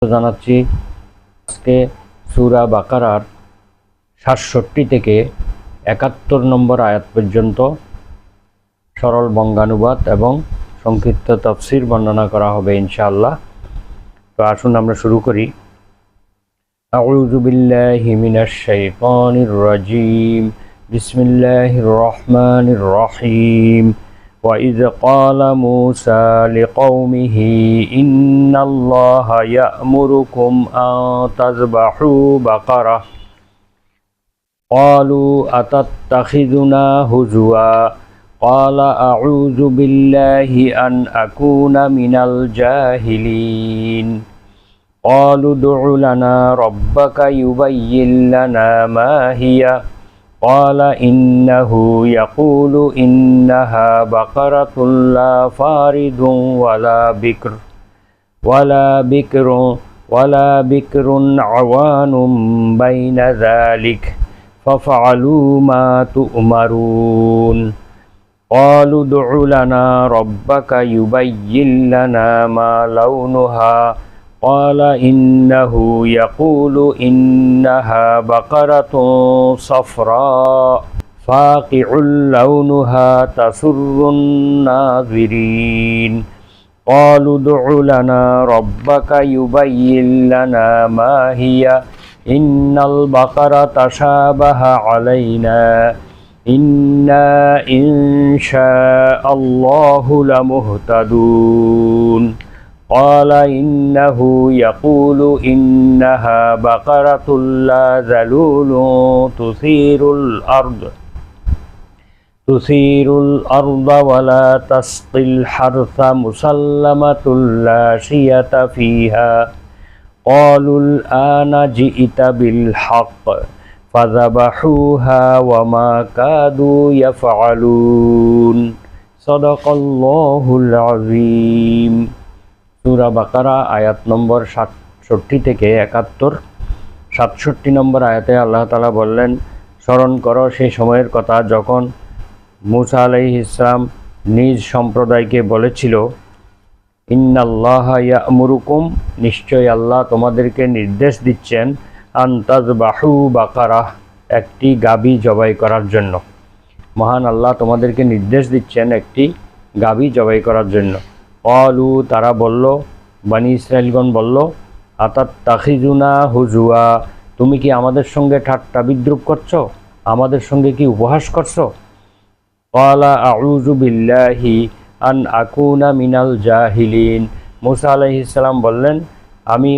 জানাচ্ছি আজকে সূরা বাকারার ৬৭ থেকে ৭১ নম্বর আয়াত পর্যন্ত সরল বঙ্গানুবাদ এবং সংক্ষিপ্ত তাফসীর বর্ণনা করা হবে ইনশাআল্লাহ। তো আসুন আমরা শুরু করি। আউযু বিল্লাহি মিনাশ শাইতানির রাজীম। বিসমিল্লাহির রহমানির রহিম। وَإِذْ قَالَ مُوسَى لِقَوْمِهِ إِنَّ اللَّهَ يَأْمُرُكُمْ أَن تَذْبَحُوا بَقَرَةً قَالُوا أَتَتَّخِذُنَا هُزُوًا قَالَ أَعُوذُ بِاللَّهِ أَنْ أَكُونَ مِنَ الْجَاهِلِينَ قَالُوا ادْعُ لَنَا رَبَّكَ يُبَيِّن لَّنَا مَا هِيَ قال إنه يقول إنها بقرة لا فارض ولا بكر عوان بين ذلك فافعلوا ما تؤمرون قالوا ادع لنا ربك يبين لنا ما لونها قال إنه يقول إنها بقرة صفراء فاقع لونها تسر الناظرين قالوا ادع لنا ربك يبين لنا ما هي إن البقرة تشابه علينا إنا إن شاء الله لمهتدون قال إنه يقول إنها بقرة لا ذلول تثير الأرض ولا تسقي الحرث مسلمة لا شية فيها قالوا الآن جئت بالحق فذبحوها وما كادوا يفعلون صدق الله العظيم। সূরা বাকারা আয়াত নম্বর ৬৭ থেকে ৭১। ৬৭ নম্বর আয়াতে আল্লাহ তাআলা বললেন, স্মরণ করো সেই সময়ের কথা যখন মূসা আলাইহিস সালাম নিজ সম্প্রদায়কে বলেছিল, ইন্নাল্লাহা ইয়া'মুরুকুম, নিশ্চয় আল্লাহ তোমাদেরকে নির্দেশ দিচ্ছেন, আন তাযবাহু বাকারাহ, একটি গাভী জবাই করার জন্য। মহান আল্লাহ তোমাদেরকে নির্দেশ দিচ্ছেন একটি গাভী জবাই করার জন্য। ক্বালু, তারা বলল, বনী ইসরাঈলগণ বলল, আতাত্তাখিযুনা হুজুয়া, তুমি কি আমাদের সঙ্গে ঠাট্টা বিদ্রূপ করছো, আমাদের সঙ্গে কি উপহাস করছো? ক্বালা আউযু বিল্লাহি আন আকুনা মিনাল জাহিলিন, মূসা আলাইহিস সালাম বললেন, আমি